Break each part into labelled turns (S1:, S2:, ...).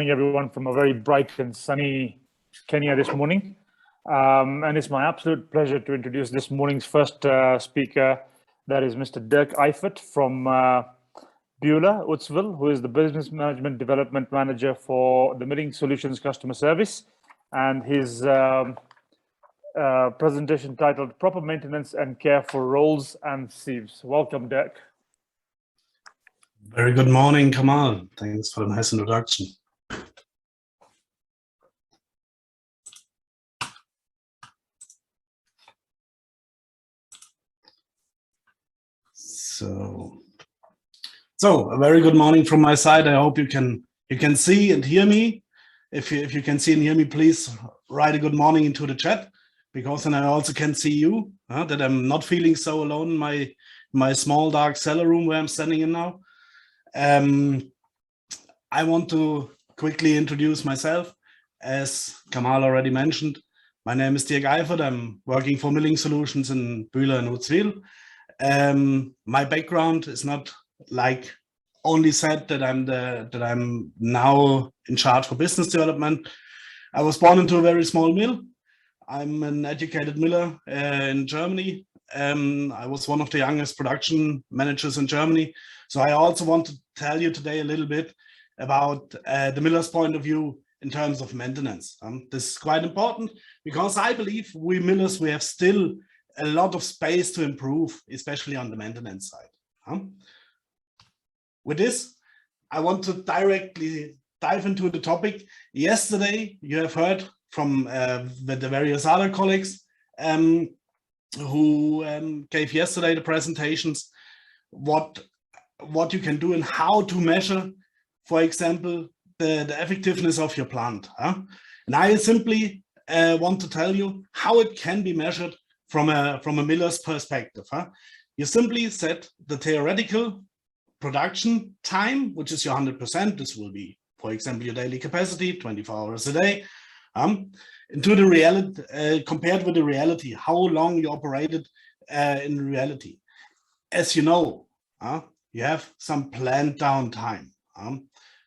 S1: morning, everyone, from a very bright and sunny Kenya this morning. And it's my absolute pleasure to introduce this morning's first speaker. That is Mr. Dirk Eifert from Bühler, Utzwil, who is the Business Management Development Manager for the Milling Solutions Customer Service. And his presentation titled Proper Maintenance and Care for Rolls and Sieves. Welcome, Dirk.
S2: Very good morning, Kamal. Thanks for the nice introduction. So a very good morning from my side. I hope you can see and hear me. If you can see and hear me, please write a good morning into the chat, because then I also can see you, that I'm not feeling so alone in my small dark cellar room where I'm standing in now. I want to quickly introduce myself. As Kamal already mentioned, my name is Dirk Eifert. I'm working for Milling Solutions in Bühler and Utzwil. My background is not like only said that I'm now in charge for business development. I was born into a very small mill. I'm an educated miller in Germany. I was one of the youngest production managers in Germany. So I also want to tell you today a little bit about the miller's point of view in terms of maintenance. This is quite important because I believe we millers, we have still a lot of space to improve, especially on the maintenance side. With this, I want to directly dive into the topic. Yesterday, you have heard from the various other colleagues who gave yesterday the presentations, what you can do and how to measure, for example, the effectiveness of your plant. And I simply want to tell you how it can be measured from a miller's perspective. You simply set the theoretical production time, which is your 100%. This will be, for example, your daily capacity, 24 hours a day, into the reality, compared with the reality, how long you operated in reality. As you know, you have some planned downtime.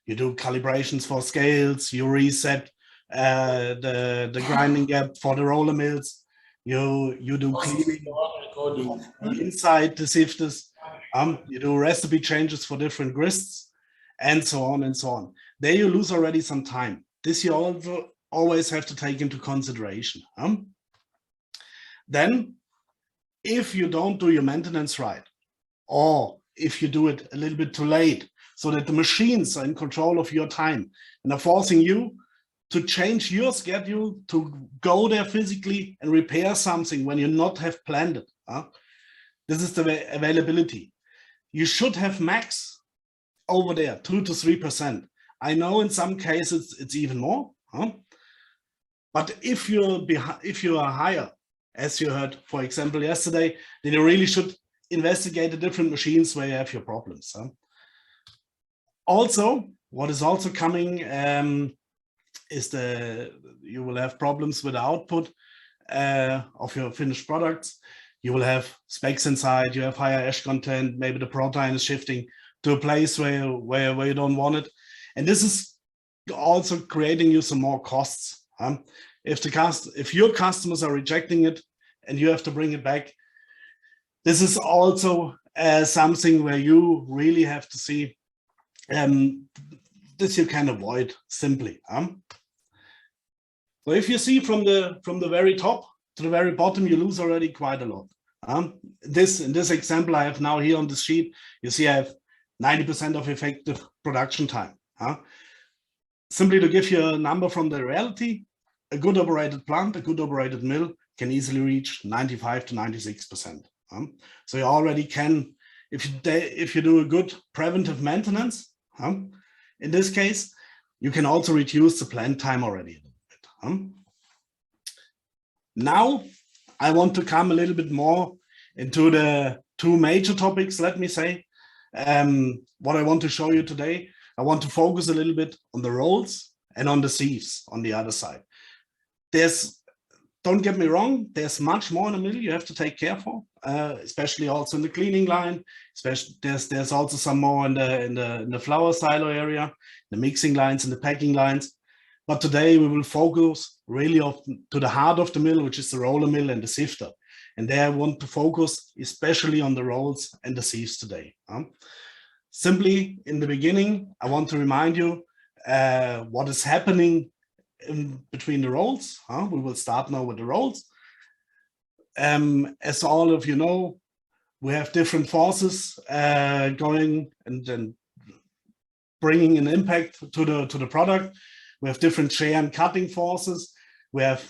S2: You do calibrations for scales, you reset the grinding gap for the roller mills, you do cleaning inside the sieves, you do recipe changes for different grists, and so on and so on. There you lose already some time. This you also always have to take into consideration. Then, if you don't do your maintenance right, or if you do it a little bit too late, so that the machines are in control of your time and are forcing you to change your schedule to go there physically and repair something when you not have planned it. This is the availability. You should have max over there, 2 to 3%. I know in some cases it's even more. But if you are higher, as you heard, for example, yesterday, then you really should investigate the different machines where you have your problems. Also, what is also coming is you will have problems with the output of your finished products. You will have specs inside, you have higher ash content, maybe the protein is shifting to a place where you don't want it. And this is also creating you some more costs. If your customers are rejecting it and you have to bring it back, this is also something where you really have to see this you can avoid simply. So if you see from the very top to the very bottom, you lose already quite a lot. In this example I have now here on the sheet, you see I have 90% of effective production time. Simply to give you a number from the reality, a good operated plant, a good operated mill can easily reach 95 to 96%. So you already can, if you do a good preventive maintenance, in this case, you can also reduce the plant time already a little bit. Now, I want to come a little bit more into the two major topics, let me say. What I want to show you today, I want to focus a little bit on the rolls and on the sieves on the other side. There's don't get me wrong, there's much more in the middle you have to take care for, especially also in the cleaning line. Especially there's also some more in the flour silo area, the mixing lines and the packing lines. But today we will focus really to the heart of the mill, which is the roller mill and the sifter. And there I want to focus especially on the rolls and the sieves today. Simply in the beginning, I want to remind you what is happening in between the rolls. We will start now with the rolls. As all of you know, we have different forces going and bringing an impact to the product. We have different shear and cutting forces. We have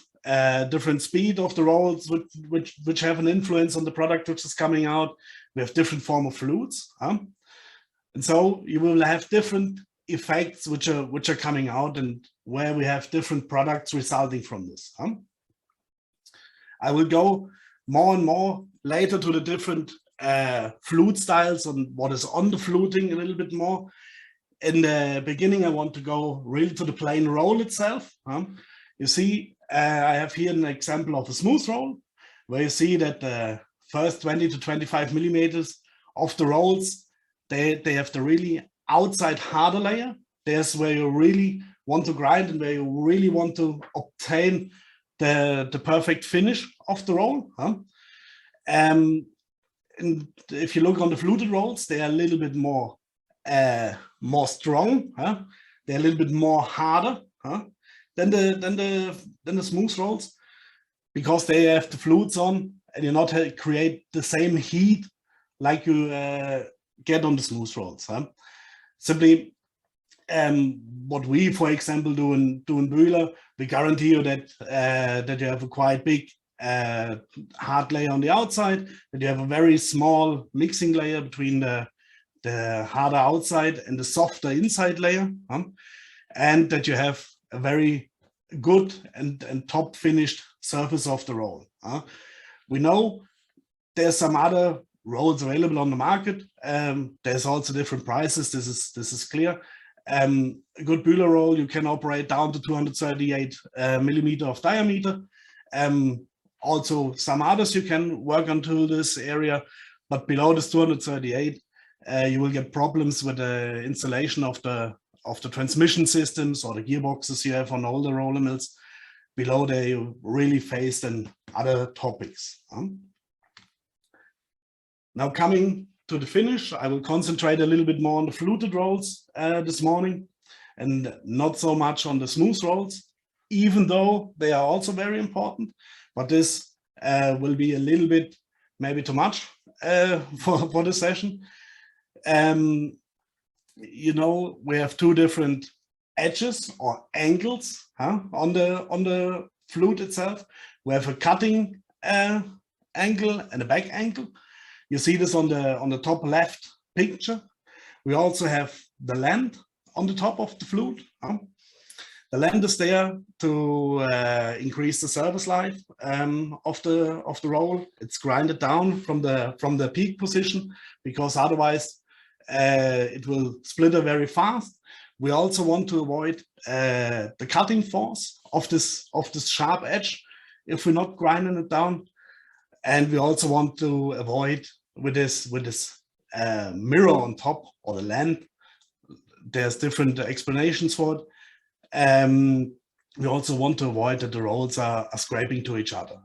S2: different speed of the rolls, which have an influence on the product which is coming out. We have different form of fluids, and so you will have different effects which are coming out, and where we have different products resulting from this. I will go more and more later to the different flute styles and what is on the fluting a little bit more. In the beginning, I want to go really to the plain roll itself. You see, I have here an example of a smooth roll, where you see that the first 20 to 25 millimeters of the rolls, they have the really outside harder layer. There's where you really want to grind and where you really want to obtain the perfect finish of the roll. And if you look on the fluted rolls, they are a little bit more strong. They're a little bit more harder than the smooth rolls, because they have the flutes on, and you not create the same heat like you get on the smooth rolls. Simply, what we, for example, do in Bühler, we guarantee you that that you have a quite big hard layer on the outside, that you have a very small mixing layer between the harder outside and the softer inside layer, and that you have a very good and top finished surface of the roll. We know there's some other rolls available on the market. There's also different prices. This is clear. A good Bühler roll, you can operate down to 238 millimeter of diameter. Also, some others you can work onto this area, but below this 238, you will get problems with the installation of the transmission systems or the gearboxes you have on all the roller mills. Below there, you really face then other topics. Now coming to the finish, I will concentrate a little bit more on the fluted rolls this morning, and not so much on the smooth rolls, even though they are also very important. But this will be a little bit maybe too much for the session. You know, we have two different edges or angles on the flute itself. We have a cutting angle and a back angle. You see this on the top left picture. We also have the land on the top of the flute. The land is there to increase the service life of the roll. It's grinded down from the peak position, because otherwise it will splitter very fast. We also want to avoid the cutting force of this sharp edge if we're not grinding it down. And we also want to avoid with this mirror on top, or the land. There's different explanations for it. We also want to avoid that the rolls are scraping to each other.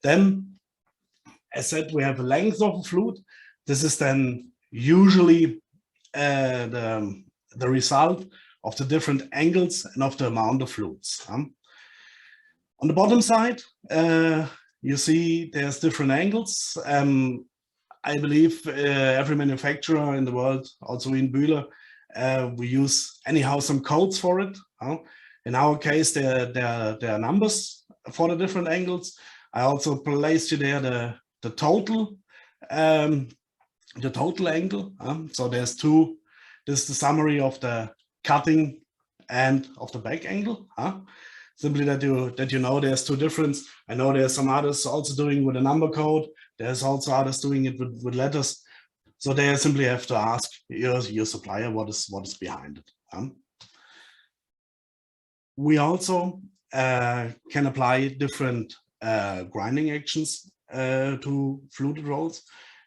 S2: Then, as said, we have a length of a flute. This is then usually the result of the different angles and of the amount of flutes. On the bottom side, you see there's different angles. I believe every manufacturer in the world, also in Bühler, we use anyhow some codes for it. In our case, there are numbers for the different angles. I also placed you there the total angle. So there's two. This is the summary of the cutting and of the back angle. Simply that you know there's two difference. I know there's some others also doing with a number code. There's also others doing it with letters. So they simply have to ask your supplier what is behind it. We also can apply different grinding actions to fluted rolls.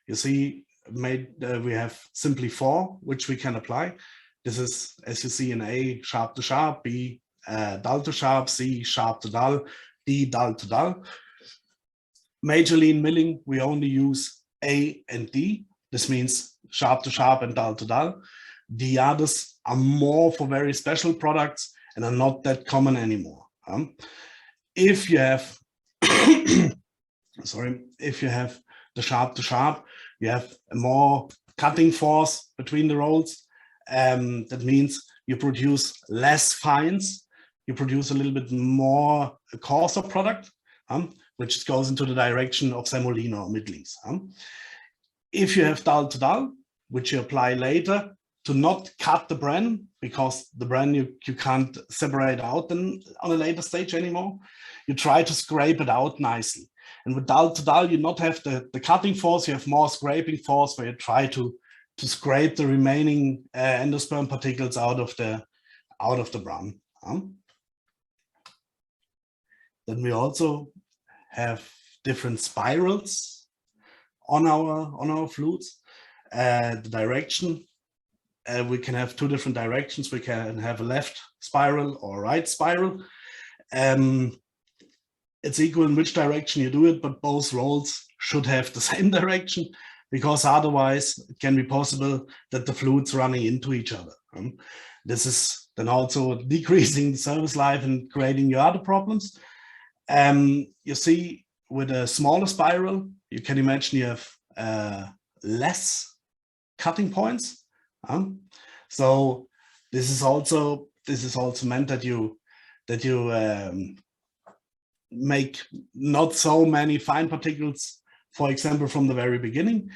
S2: You see, we have simply 4, which we can apply. This is, as you see, in A, sharp to sharp, B, dull to sharp, C, sharp to dull, D, dull to dull. Majorly in milling, we only use A and D. This means sharp to sharp and dull to dull. The others are more for very special products and are not that common anymore. If you have, if you have the sharp to sharp, you have a more cutting force between the rolls. That means you produce less fines. You produce a little bit more coarser product, which goes into the direction of semolina or middlings. If you have dull to dull, which you apply later to not cut the bran, because the bran you can't separate out on a later stage anymore, you try to scrape it out nicely. And with dull to dull, you not have the cutting force, you have more scraping force, where you try to scrape the remaining endosperm particles out of the bran. Then we also have different spirals on our flutes. The direction, we can have 2 different directions. We can have a left spiral or a right spiral. It's equal in which direction you do it, but both rolls should have the same direction, because otherwise it can be possible that the flutes running into each other. This is then also decreasing the service life and creating your other problems. You see, with a smaller spiral, you can imagine you have less cutting points. So this is also meant that you make not so many fine particles, for example, from the very beginning.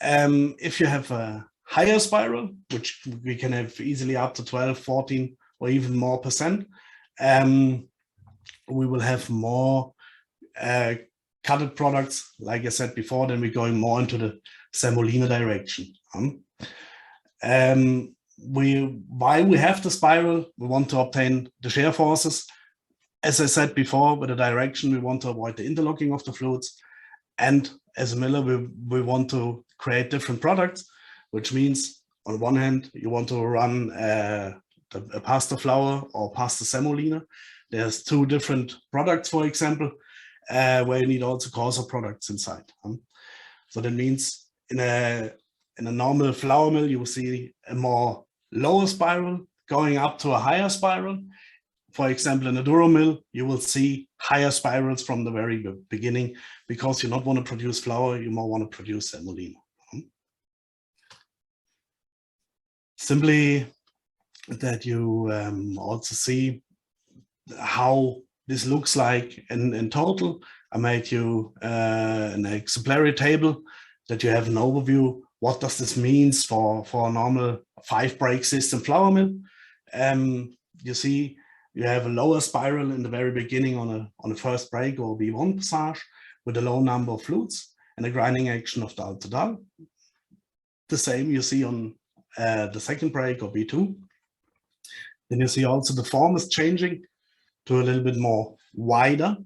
S2: If you have a higher spiral, which we can have easily up to 12, 14, or even more %, we will have more cutted products, like I said before. Then we're going more into the semolina direction. While we have the spiral, we want to obtain the shear forces. As I said before, with the direction, we want to avoid the interlocking of the flutes. And as a miller, we want to create different products, which means on one hand, you want to run a pasta flour or pasta semolina. There's 2 different products, for example, where you need also coarser products inside. So that means in a normal flour mill, you will see a more lower spiral going up to a higher spiral. For example, in a duro mill, you will see higher spirals from the very beginning, because you not want to produce flour, you more want to produce semolina. Simply that you also see how this looks like in total. I made you an exemplary table that you have an overview. What does this mean for a normal 5-break system flour mill? You see, you have a lower spiral in the very beginning on a first break or V1 passage with a low number of flutes and a grinding action of dull to dull. The same you see on the second break or V2. Then you see also the form is changing to a little bit more wider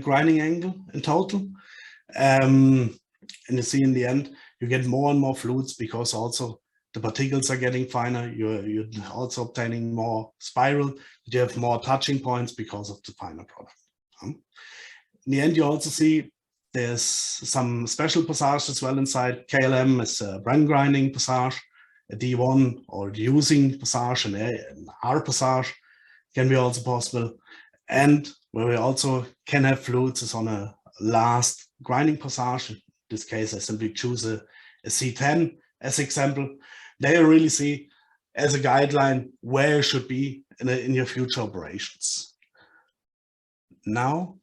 S2: grinding angle in total. And you see in the end, you get more and more flutes, because also the particles are getting finer. You're also obtaining more spiral. You have more touching points because of the finer product. In the end, you also see there's some special passages as well inside. KLM is a bran grinding passage, a D1 or using passage, an R passage can be also possible. And where we also can have flutes is on a last grinding passage. In this case, I simply choose a C10 as example. There you really see as a guideline where you should be in your future operations. Now,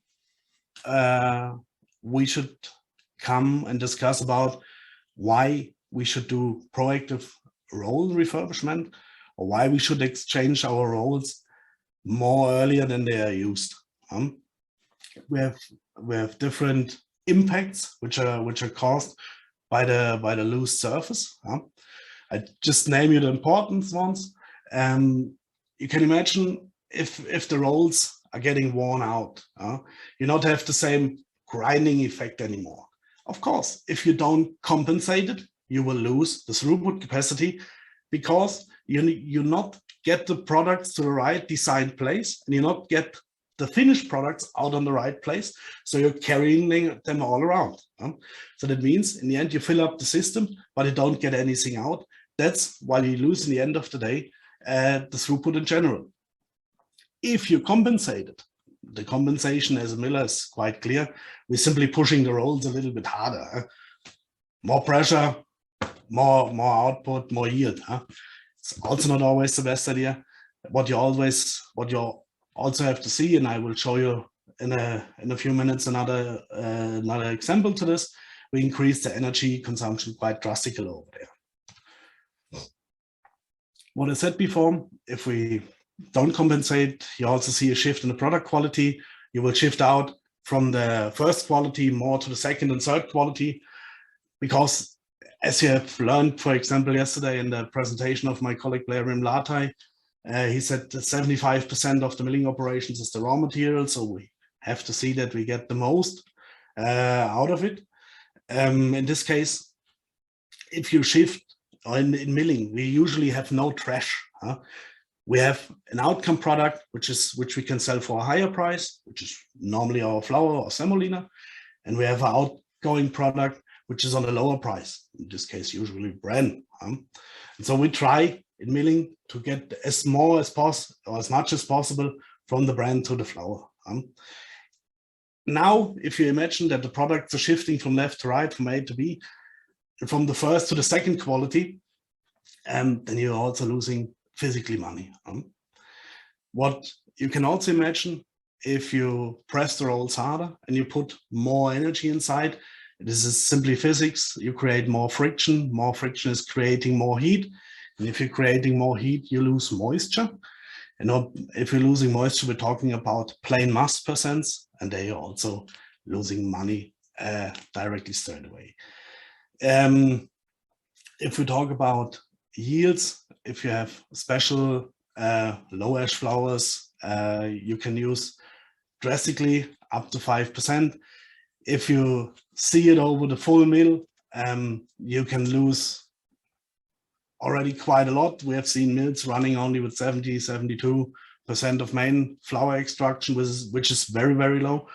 S2: we should come and discuss about why we should do proactive roll refurbishment, or why we should exchange our rolls more earlier than they are used. We have different impacts which are caused by the loose surface. I just name you the important ones. You can imagine if the rolls are getting worn out. You not have the same grinding effect anymore. Of course, if you don't compensate it, you will lose the throughput capacity, because you not get the products to the right designed place, and you not get the finished products out on the right place. So you're carrying them all around. So that means in the end, you fill up the system, but you don't get anything out. That's why you lose in the end of the day, the throughput in general. If you compensate it, the compensation as a miller is quite clear. We're simply pushing the rolls a little bit harder. More pressure, more output, more yield. It's also not always the best idea. What you also have to see, and I will show you in a few minutes another example to this, we increase the energy consumption quite drastically over there. What I said before, if we don't compensate, you also see a shift in the product quality. You will shift out from the first quality more to the second and third quality, because as you have learned, for example, yesterday in the presentation of my colleague Blair Rimlatai, he said that 75% of the milling operations is the raw material, so we have to see that we get the most out of it. In this case, if you shift in milling, we usually have no trash. We have an outcome product which we can sell for a higher price, which is normally our flour or semolina, and we have an outgoing product which is on a lower price, in this case usually bran. And so we try in milling to get as much as possible from the bran to the flour. Now, if you imagine that the products are shifting from left to right, from A to B, from the first to the second quality, then you're also losing physically money. What you can also imagine, if you press the rolls harder and you put more energy inside, this is simply physics. You create more friction. More friction is creating more heat. And if you're creating more heat, you lose moisture. And if you're losing moisture, we're talking about plain mass percents, and they are also losing money directly straight away. If we talk about yields, if you have special low ash flours, you can use drastically up to 5%. If you see it over the full mill, you can lose already quite a lot. We have seen mills running only with 70, 72% of main flour extraction, which is very, very low.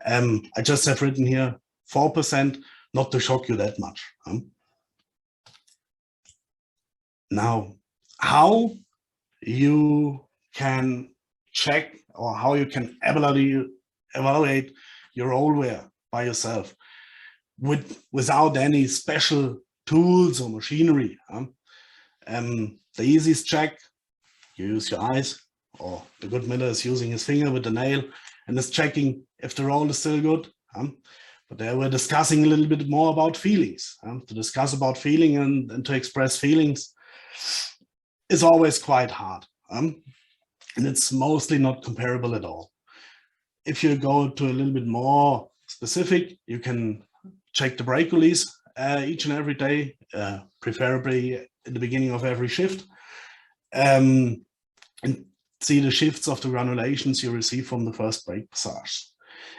S2: I just have written here 4%, not to shock you that much. Now, how you can check or how you can evaluate your rollware by yourself without any special tools or machinery. The easiest check, you use your eyes, or the good miller is using his finger with the nail and is checking if the roll is still good. But there we're discussing a little bit more about feelings. To discuss about feeling and to express feelings is always quite hard. And it's mostly not comparable at all. If you go to a little bit more specific, you can check the brake release each and every day, preferably at the beginning of every shift, and see the shifts of the granulations you receive from the first brake passage.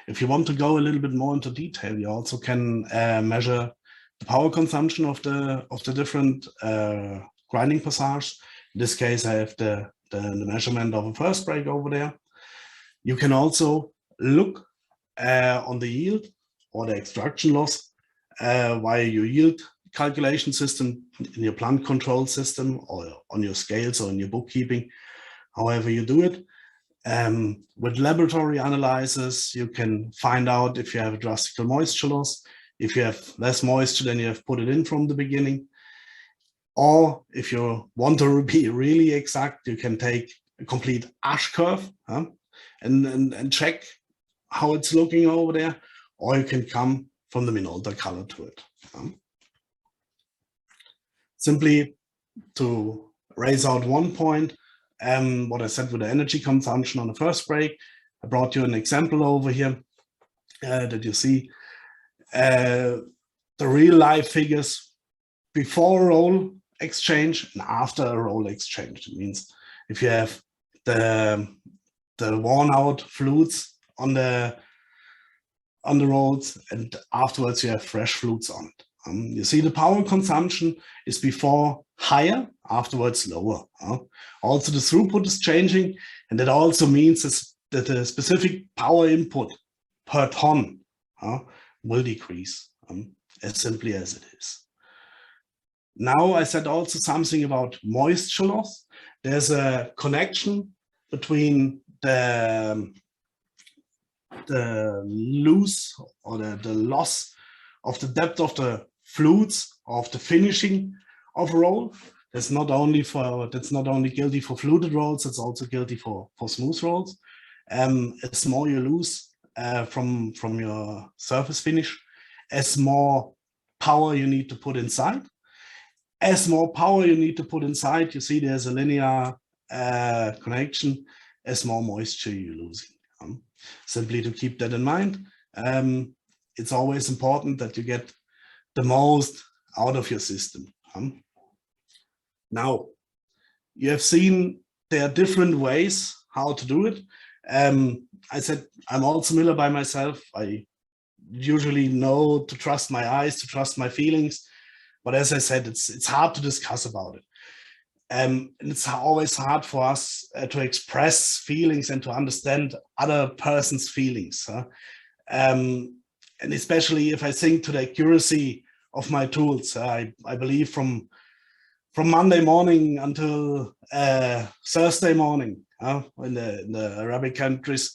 S2: If you want to go a little bit more into detail, you also can measure the power consumption of the different grinding passages. In this case, I have the measurement of a first brake over there. You can also look on the yield or the extraction loss via your yield calculation system in your plant control system or on your scales or in your bookkeeping, however you do it. With laboratory analysis, you can find out if you have a drastic moisture loss, if you have less moisture than you have put it in from the beginning. Or if you want to be really exact, you can take a complete ash curve and check how it's looking over there, or you can come from the Minolta color to it. Simply to raise out one point, what I said with the energy consumption on the first brake, I brought you an example over here that you see the real life figures before a roll exchange and after a roll exchange. It means if you have the worn out flutes on the roads, and afterwards you have fresh flutes on it. You see the power consumption is before higher, afterwards lower. Also the throughput is changing, and that also means that the specific power input per ton will decrease, as simply as it is. Now I said also something about moisture loss. There's a connection between the loss or the loss of the depth of the flutes, of the finishing of a roll. That's not only guilty for fluted rolls, it's also guilty for smooth rolls. As more you lose from your surface finish, as more power you need to put inside. As more power you need to put inside, you see there's a linear connection, as more moisture you're losing. Simply to keep that in mind, it's always important that you get the most out of your system. Now, you have seen there are different ways how to do it. I said I'm also Miller by myself. I usually know to trust my eyes, to trust my feelings. But as I said, it's hard to discuss about it. And it's always hard for us to express feelings and to understand other person's feelings. And especially if I think to the accuracy of my tools. I believe from Monday morning until Thursday morning in the Arabic countries,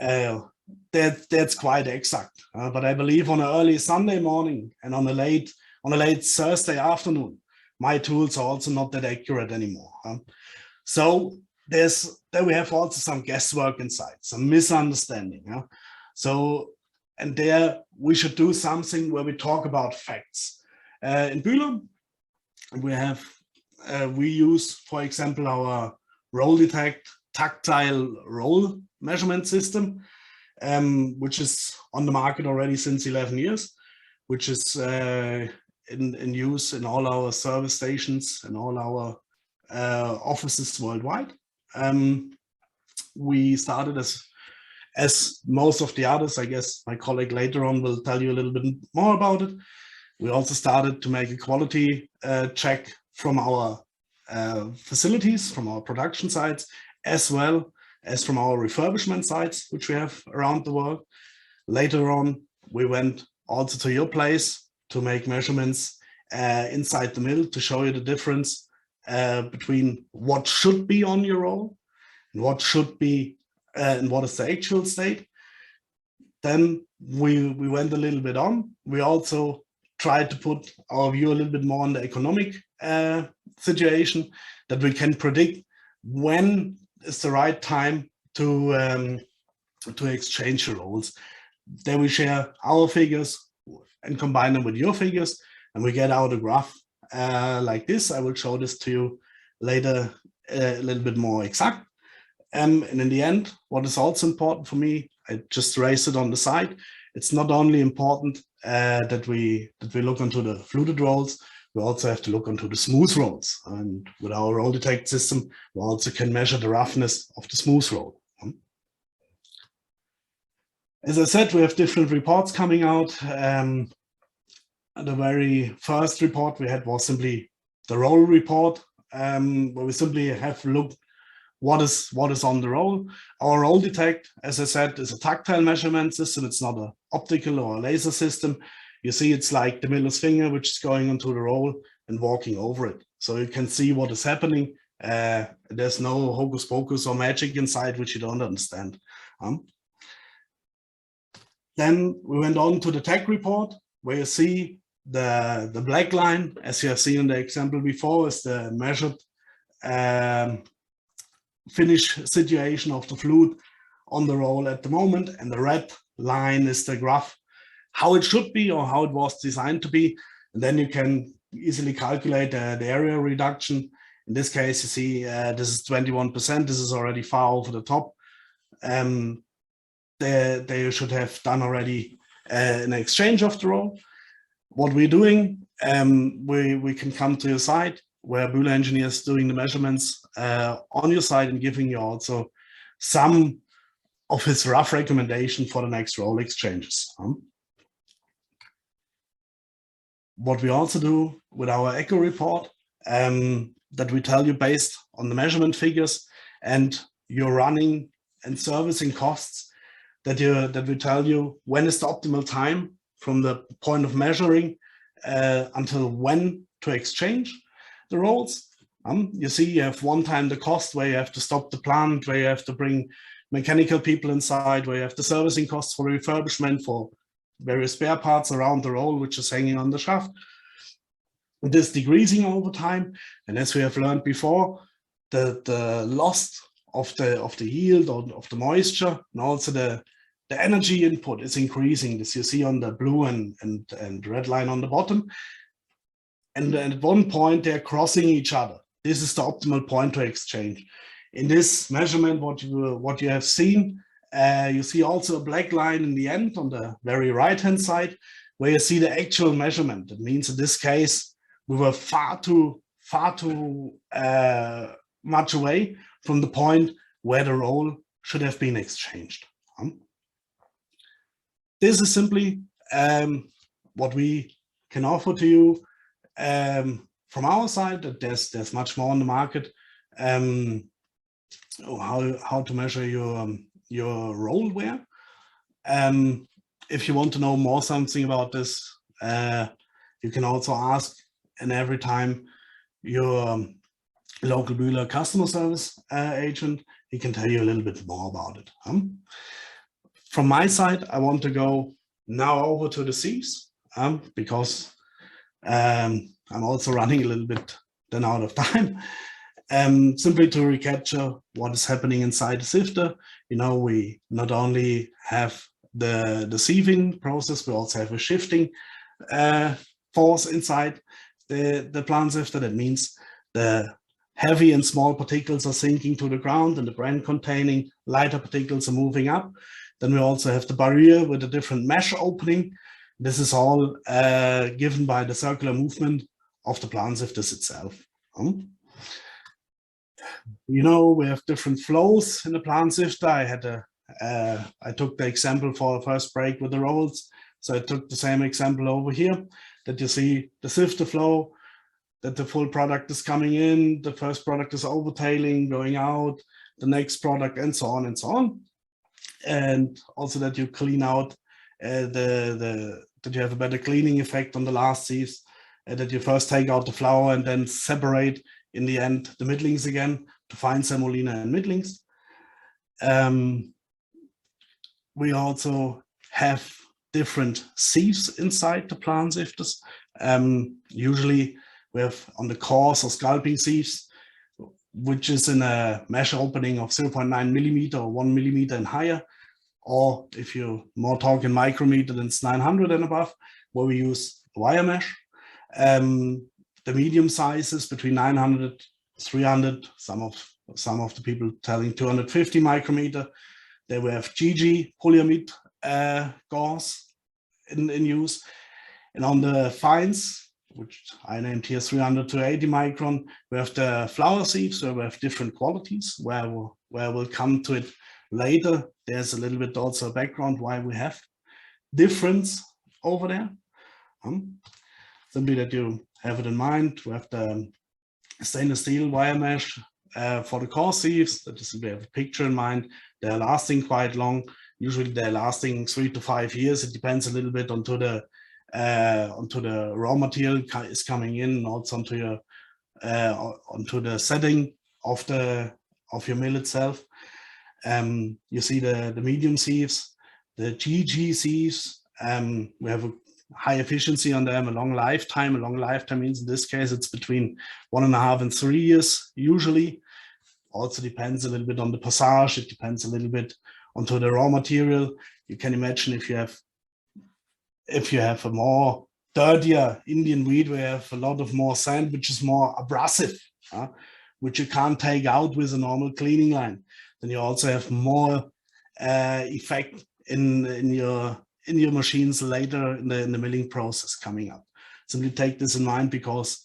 S2: that's quite exact. But I believe on an early Sunday morning and on a late Thursday afternoon, my tools are also not that accurate anymore. So there we have also some guesswork inside, some misunderstanding. And there we should do something where we talk about facts. In Bühler, we use, for example, our roll detect tactile roll measurement system, which is on the market already since 11 years, which is in use in all our service stations and all our offices worldwide. We started as most of the others. I guess my colleague later on will tell you a little bit more about it. We also started to make a quality check from our facilities, from our production sites, as well as from our refurbishment sites, which we have around the world. Later on, we went also to your place to make measurements inside the mill to show you the difference between what should be on your roll and what should be and what is the actual state. Then we went a little bit on. We also tried to put our view a little bit more on the economic situation, that we can predict when is the right time to exchange the rolls. Then we share our figures and combine them with your figures, and we get out a graph like this. I will show this to you later a little bit more exact. And in the end, what is also important for me, I just raised it on the side. It's not only important that we look into the fluted rolls, we also have to look into the smooth rolls. And with our roll detect system, we also can measure the roughness of the smooth roll. As I said, we have different reports coming out. The very first report we had was simply the roll report, where we simply have looked what is on the roll. Our roll detect, as I said, is a tactile measurement system. It's not an optical or a laser system. You see, it's like the miller's finger, which is going onto the roll and walking over it. So you can see what is happening. There's no hocus pocus or magic inside, which you don't understand. Then we went on to the tech report, where you see the black line, as you have seen in the example before, is the measured finish situation of the flute on the roll at the moment, and the red line is the graph, how it should be or how it was designed to be. And then you can easily calculate the area reduction. In this case, you see this is 21%. This is already far over the top. They should have done already an exchange of the roll. What we're doing, we can come to your site. where Bühler engineers doing the measurements on your side and giving you also some of his rough recommendation for the next roll exchanges. What we also do with our echo report, that we tell you based on the measurement figures and your running and servicing costs, that we tell you when is the optimal time from the point of measuring until when to exchange the rolls. You see, you have one time the cost where you have to stop the plant, where you have to bring mechanical people inside, where you have the servicing costs for refurbishment, for various spare parts around the roll, which is hanging on the shaft. It is decreasing over time. And as we have learned before, the loss of the yield or of the moisture and also the energy input is increasing. This you see on the blue and red line on the bottom. And at one point they're crossing each other. This is the optimal point to exchange. In this measurement, what you have seen, you see also a black line in the end on the very right-hand side, where you see the actual measurement. That means in this case, we were far too much away from the point where the roll should have been exchanged. This is simply what we can offer to you from our side. That there's much more on the market. How to measure your roll wear. If you want to know more something about this, you can also ask, and every time your local Bühler customer service agent, he can tell you a little bit more about it. From my side, I want to go now over to the sieves, because I'm also running a little bit then out of time. Simply to recapture what is happening inside the sifter. You know, we not only have the sieving process, we also have a shifting force inside the plant sifter. That means the heavy and small particles are sinking to the ground and the brand containing lighter particles are moving up. Then we also have the barrier with a different mesh opening. This is all given by the circular movement of the plant sifters itself. You know, we have different flows in the plant sifter. I took the example for the first break with the rolls. So I took the same example over here, that you see the sifter flow, that the full product is coming in, the first product is overtailing, going out, the next product, and so on and so on. And also that you clean out that you have a better cleaning effect on the last sieves, that you first take out the flour and then separate in the end the middlings again to find semolina and middlings. We also have different sieves inside the plant sifters. Usually we have on the coarse or scalping sieves, which is in a mesh opening of 0.9 millimeter or 1 millimeter and higher. Or if you're more talking micrometer, then it's 900 and above, where we use wire mesh. The medium sizes between 900, 300, some of the people telling 250 micrometer. There we have GG polyamide gauze in use. And on the fines, which I named here 300 to 80 micron, we have the flour sieves, where we have different qualities, where we'll come to it later. There's a little bit also background why we have difference over there. Simply that you have it in mind. We have the stainless steel wire mesh for the core sieves. That is, we have a picture in mind. They're lasting quite long. Usually they're lasting 3 to 5 years. It depends a little bit onto the raw material is coming in, and also onto the setting of your mill itself. You see the medium sieves, the GG sieves. We have a high efficiency on them, a long lifetime. A long lifetime means in this case it's between 1.5 and 3 years usually. Also depends a little bit on the passage. It depends a little bit onto the raw material. You can imagine if you have a more dirtier Indian wheat, where you have a lot of more sand, which is more abrasive, which you can't take out with a normal cleaning line. Then you also have more effect in your machines later in the milling process coming up. Simply take this in mind, because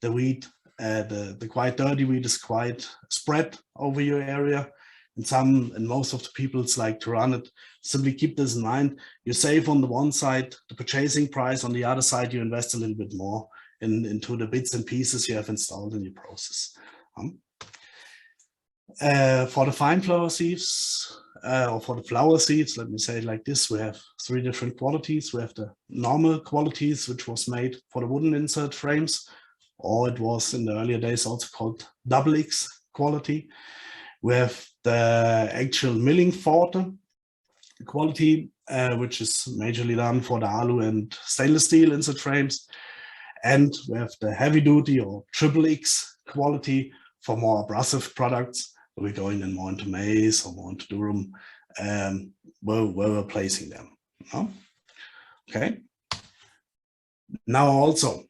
S2: the wheat the quite dirty wheat is quite spread over your area. And most of the peoples like to run it. Simply keep this in mind. You save on the one side the purchasing price, on the other side you invest a little bit more into the bits and pieces you have installed in your process. For the fine flour sieves, or for the flour sieves, let me say it like this, we have 3 different qualities. We have the normal qualities, which was made for the wooden insert frames, or it was in the earlier days also called XX quality. We have the actual milling forte quality, which is majorly done for the alu and stainless steel insert frames. And we have the heavy duty or XXX quality for more abrasive products. We're going in more into maize or more into durum, where we're placing them. No? Okay. Now also,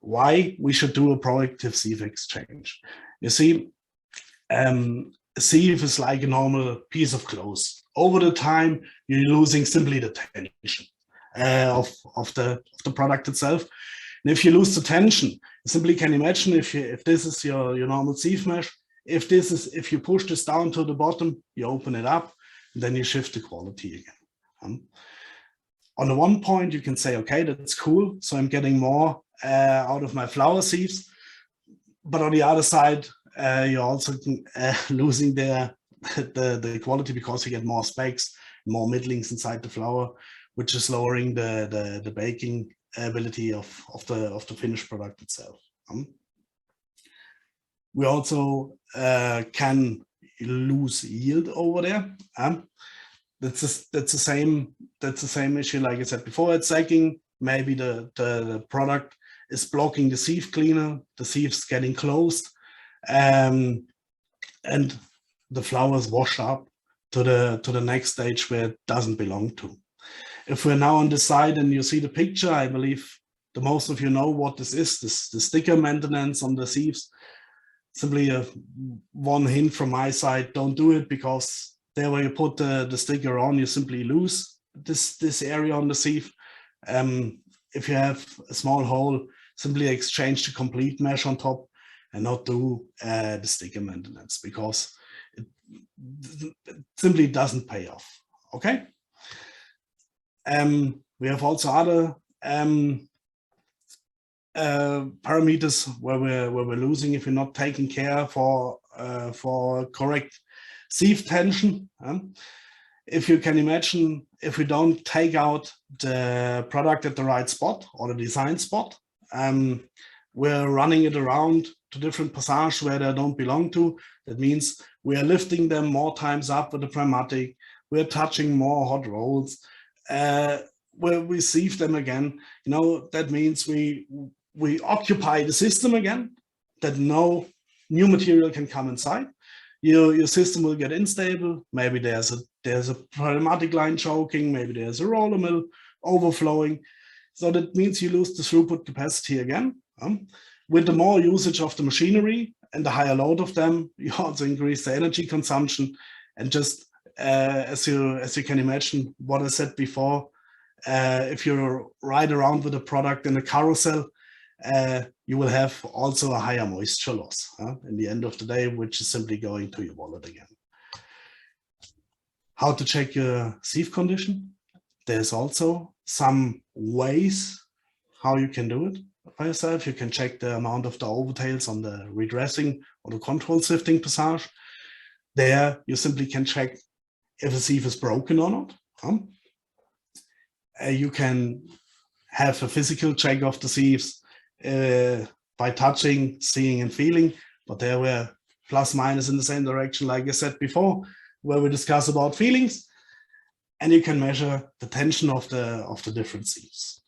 S2: why we should do a proactive sieve exchange. You see, a sieve is like a normal piece of clothes. Over the time, you're losing simply the tension of the product itself. And if you lose the tension, you simply can imagine if this is your normal sieve mesh, if you push this down to the bottom, you open it up, and then you shift the quality again. On the one point, you can say, okay, that's cool. So I'm getting more out of my flour sieves. But on the other side, you're also losing the quality because you get more specks, more middlings inside the flour, which is lowering the baking ability of the finished product itself. We also can lose yield over there. That's the same issue like I said before at sacking. Maybe the product is blocking the sieve cleaner, the sieve's getting closed, and the flour is washed up to the next stage where it doesn't belong to. If we're now on the side and you see the picture, I believe the most of you know what this is, the sticker maintenance on the sieves. Simply one hint from my side, don't do it, because there where you put the sticker on, you simply lose this area on the sieve. If you have a small hole, simply exchange the complete mesh on top and not do the sticker maintenance, because it simply doesn't pay off. Okay. We have also other parameters where we're losing if we're not taking care for correct sieve tension. If you can imagine, if we don't take out the product at the right spot or the design spot, we're running it around to different passages where they don't belong to. That means we are lifting them more times up with the pneumatic, we're touching more hot rolls, where we sieve them again. You know, that means we occupy the system again, that no new material can come inside. Your system will get unstable. Maybe there's a pneumatic line choking, maybe there's a roller mill overflowing. So that means you lose the throughput capacity again. With the more usage of the machinery and the higher load of them, you also increase the energy consumption. And just as you can imagine, what I said before, if you ride around with a product in a carousel, you will have also a higher moisture loss in the end of the day, which is simply going to your wallet again. How to check your sieve condition? There's also some ways how you can do it by yourself. You can check the amount of the overtails on the redressing or the control sifting passage. There you simply can check if a sieve is broken or not. You can have a physical check of the sieves by touching, seeing and feeling, but there we're plus minus in the same direction like I said before, where we discuss about feelings, and you can measure the tension of the different sieves.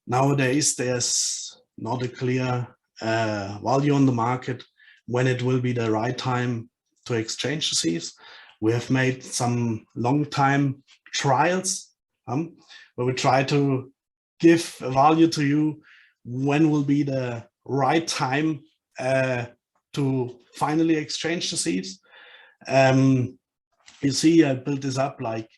S2: Nowadays there's not a clear value on the market when it will be the right time to exchange the sieves. We have made some long time trials where we try to give a value to you when will be the right time to finally exchange the sieves. You see, I built this up like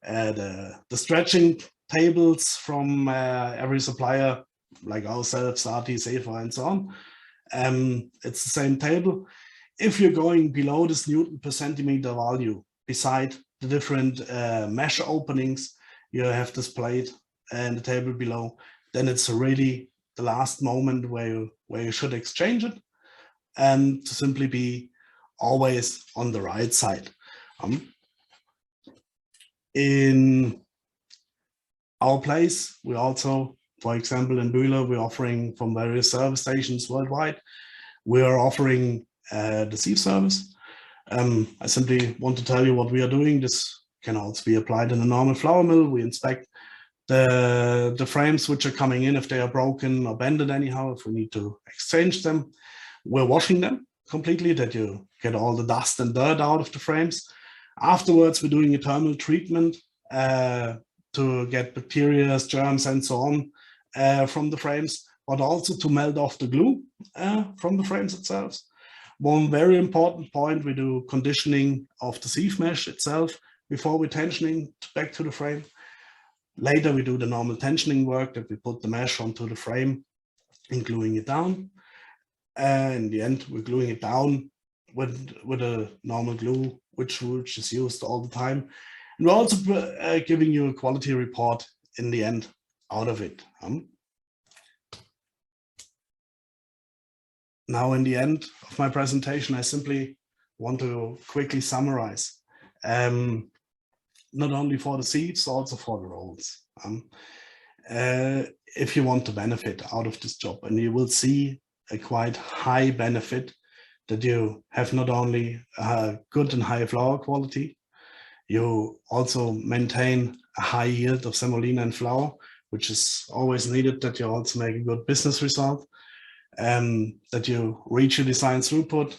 S2: the stretching tables from every supplier like ourselves, Sati, Sefa, and so on. It's the same table. If you're going below this Newton per centimeter value, beside the different mesh openings you have displayed in the table below, then it's really the last moment where you should exchange it, and to simply be always on the right side. In our place, we also, for example, in Bühler, we're offering from various service stations worldwide, we are offering the sieve service. I simply want to tell you what we are doing. This can also be applied in a normal flour mill. We inspect the frames which are coming in, if they are broken or bended anyhow, if we need to exchange them. We're washing them completely, that you get all the dust and dirt out of the frames. Afterwards, we're doing a thermal treatment to get bacteria, germs, and so on from the frames, but also to melt off the glue from the frames itself. One very important point, we do conditioning of the sieve mesh itself before we're tensioning back to the frame. Later, we do the normal tensioning work, that we put the mesh onto the frame and gluing it down. In the end, we're gluing it down with a normal glue, which is used all the time. And we're also giving you a quality report in the end out of it. Now, in the end of my presentation, I simply want to quickly summarize, not only for the sieves, also for the rolls. If you want to benefit out of this job, and you will see a quite high benefit, that you have not only good and high flour quality, you also maintain a high yield of semolina and flour, which is always needed, that you also make a good business result, that you reach your design throughput,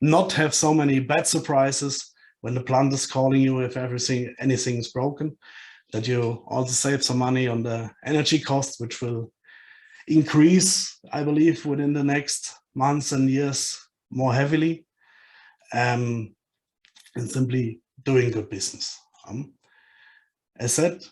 S2: not have so many bad surprises when the plant is calling you if anything is broken, that you also save some money on the energy cost, which will increase, I believe, within the next months and years more heavily, and simply doing good business. As said,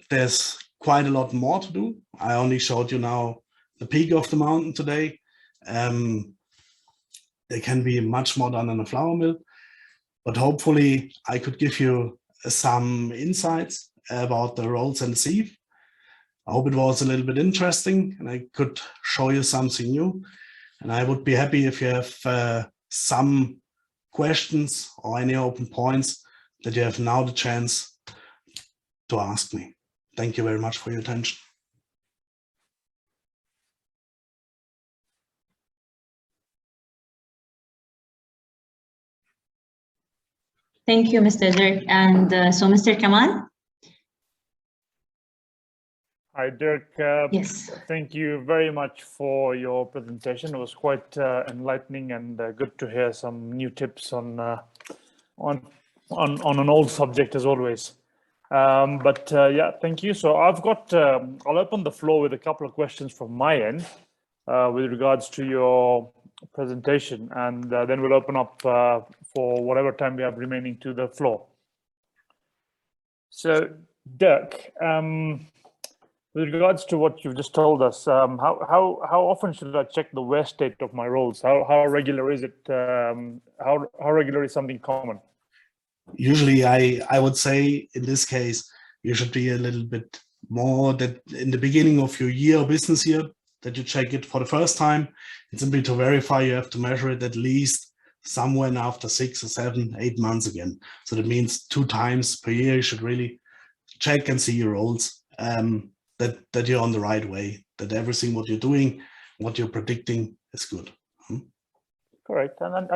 S2: there's quite a lot more to do. I only showed you now the peak of the mountain today. There can be much more done in a flour mill, but hopefully I could give you some insights about the rolls and sieve. I hope it was a little bit interesting and I could show you something new. And I would be happy if you have some questions or any open points, that you have now the chance to ask me. Thank you very much for your attention.
S3: Thank you, Mr. Dirk. And so, Mr. Kamal?
S1: Hi, Dirk.
S3: Yes.
S1: Thank you very much for your presentation. It was quite enlightening and good to hear some new tips on an old subject as always. Yeah, thank you. So I've got, I'll open the floor with a couple of questions from my end with regards to your presentation, and then we'll open up for whatever time we have remaining to the floor. So Dirk, with regards to what you've just told us, how often should I check the wear state of my rolls? How regular is it? How regular is something common?
S2: Usually, I would say in this case, you should be a little bit more that in the beginning of your year or business year, that you check it for the first time. And simply to verify, you have to measure it at least somewhere after 6 or 7, 8 months again. So that means 2 times per year, you should really check and see your rolls. That you're on the right way, that everything what you're doing, what you're predicting is good.
S1: Correct. And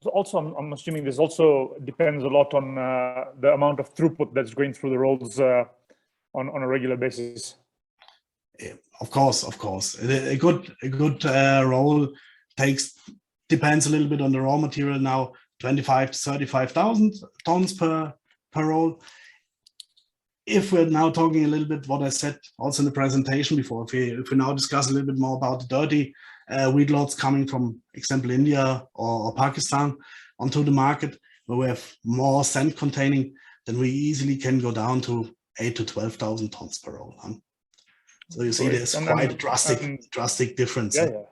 S1: also, I'm assuming this also depends a lot on the amount of throughput that's going through the rolls on a regular basis.
S2: Yeah, of course. A good roll depends a little bit on the raw material now, 25 to 35,000 tons per roll. If we're now talking a little bit what I said also in the presentation before, if we now discuss a little bit more about the dirty wheat lots coming from, example, India or Pakistan onto the market, where we have more sand containing, then we easily can go down to 8 to 12,000 tons per roll. So you see,
S1: Great.
S2: there's
S1: And
S2: quite a drastic difference.
S1: Yeah, yeah,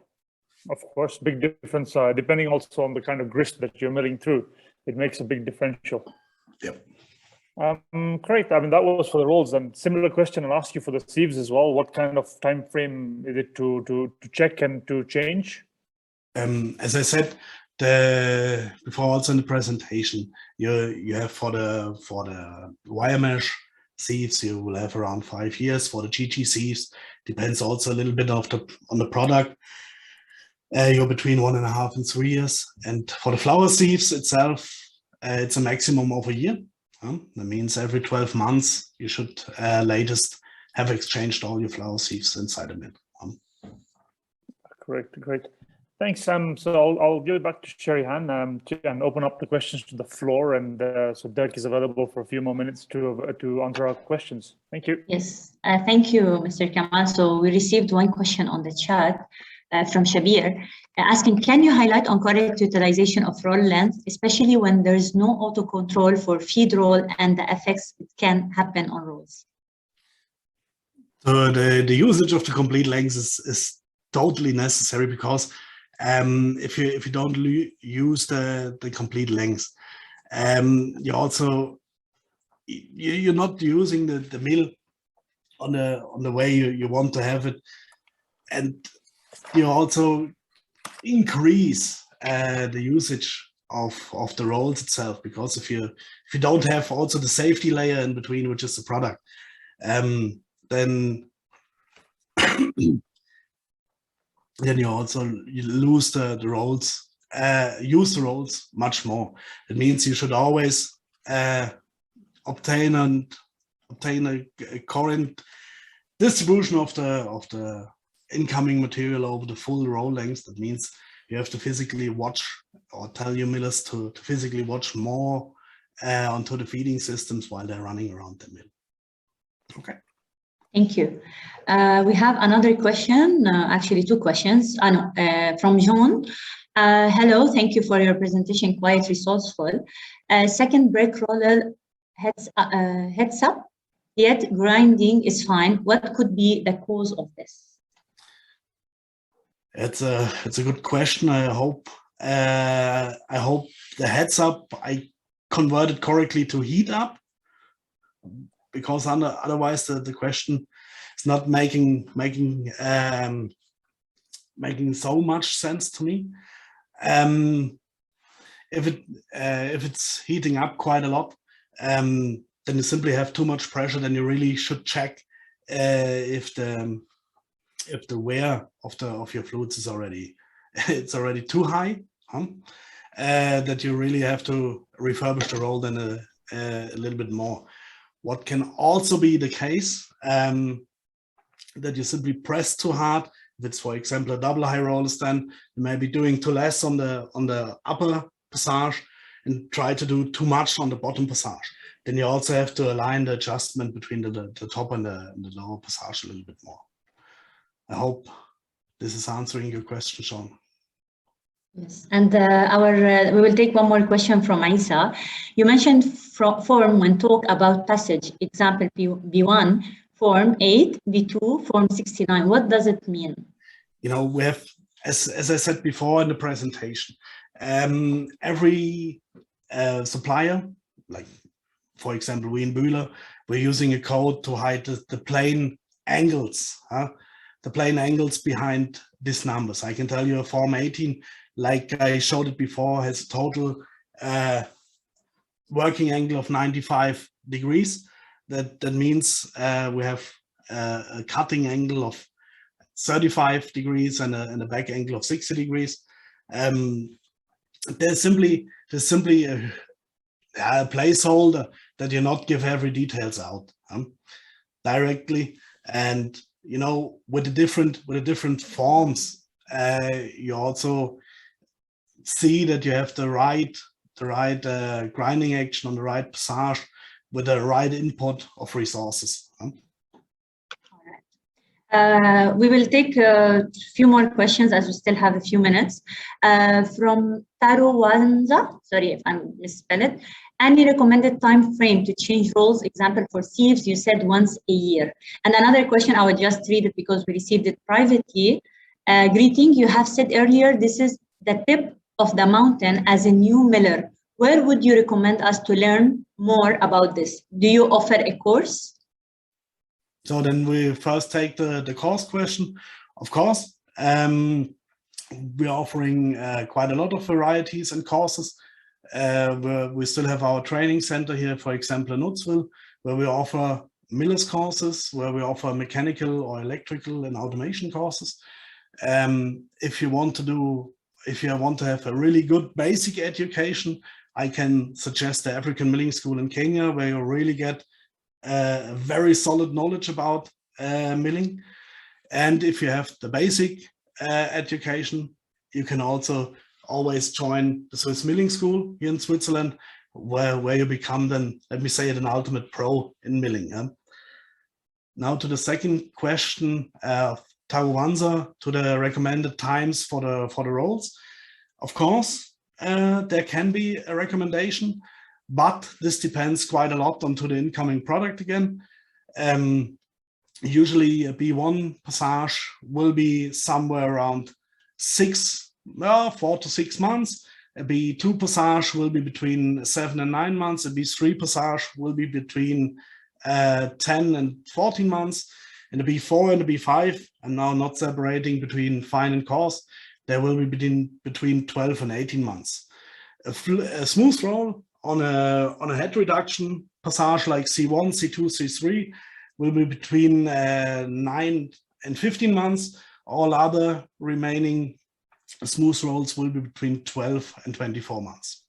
S1: of course, big difference. Depending also on the kind of grist that you're milling through, it makes a big differential.
S2: Yep.
S1: Great. I mean, that was for the rolls. And similar question, I'll ask you for the sieves as well. What kind of time frame is it to check and to change?
S2: As I said before, also in the presentation, you have for the wire mesh sieves, you will have around 5 years. For the GG sieves, depends also a little bit on the product. You're between 1.5 and 3 years. And for the flower sieves itself, it's a maximum of a year. That means every 12 months you should latest have exchanged all your flower sieves inside the mill.
S1: Great. Thanks, Sam. So I'll give it back to Sherry Han and open up the questions to the floor. And so Dirk is available for a few more minutes to answer our questions. Thank you.
S3: Yes, thank you, Mr. Kamal. So we received one question on the chat from Shabir asking, can you highlight on correct utilization of roll length, especially when there's no auto control for feed roll and the effects it can happen on rolls?
S2: So the usage of the complete length is totally necessary, because if you don't use the complete length, you're not using the mill on the way you want to have it, and you also increase the usage of the rolls itself, because if you don't have also the safety layer in between, which is the product, then you lose the rolls, use the rolls much more. It means you should always obtain a current distribution of the incoming material over the full roll length. That means you have to physically watch, or tell your millers to physically watch more onto the feeding systems while they're running around the mill. Okay.
S3: Thank you. We have another question, actually 2 questions from John. Hello, thank you for your presentation, quite resourceful. Second brick roller heads up, yet grinding is fine. What could be the cause of this?
S2: It's a good question. I hope the heads up I converted correctly to heat up, because otherwise the question is not making so much sense to me. If it's heating up quite a lot, then you simply have too much pressure. Then you really should check if the wear of your fluids is already too high, that you really have to refurbish the roll then a little bit more. What can also be the case, that you simply press too hard. If it's, for example, a double high rollers, then you may be doing too less on the upper passage and try to do too much on the bottom passage. Then you also have to align the adjustment between the top and the lower passage a little bit more. I hope this is answering your question, Sean.
S3: Yes, and we will take one more question from Isa. You mentioned form when talk about passage, example B1, form 8, B2, form 69. What does it mean?
S2: We have, as I said before in the presentation, every supplier, like for example, we in Bühler, we're using a code to hide the plane angles, the plane angles behind these numbers. I can tell you a form 18, like I showed it before, has a total working angle of 95 degrees. That means we have a cutting angle of 35 degrees and a back angle of 60 degrees. There's simply a placeholder that you not give every details out directly, and with the different forms, you also see that you have the right grinding action on the right passage with the right input of resources.
S3: All right. We will take a few more questions as we still have a few minutes. From Taro Wanza, sorry if I misspell it. Any recommended time frame to change roles? Example for sieves, you said once a year. And another question, I would just read it because we received it privately. Greeting, you have said earlier, this is the tip of the mountain as a new miller. Where would you recommend us to learn more about this? Do you offer a course?
S2: So then we first take the course question. Of course, we're offering quite a lot of varieties and courses. We still have our training center here, for example, in Nutzwil, where we offer miller's courses, where we offer mechanical or electrical and automation courses. If you want to have a really good basic education, I can suggest the African Milling School in Kenya, where you really get very solid knowledge about milling. And if you have the basic education, you can also always join the Swiss Milling School here in Switzerland, where you become then, let me say it, an ultimate pro in milling. Now to the second question, Tawanza, to the recommended times for the rolls. Of course, there can be a recommendation, but this depends quite a lot onto the incoming product again. Usually a B1 passage will be somewhere around 4 to 6 months. A B2 passage will be between 7 and 9 months. A B3 passage will be between 10 and 14 months. And the B4 and the B5, and now not separating between fine and coarse, there will be between 12 and 18 months. A smooth roll on a head reduction passage like C1, C2, C3 will be between 9 and 15 months. All other remaining smooth rolls will be between 12 and 24 months.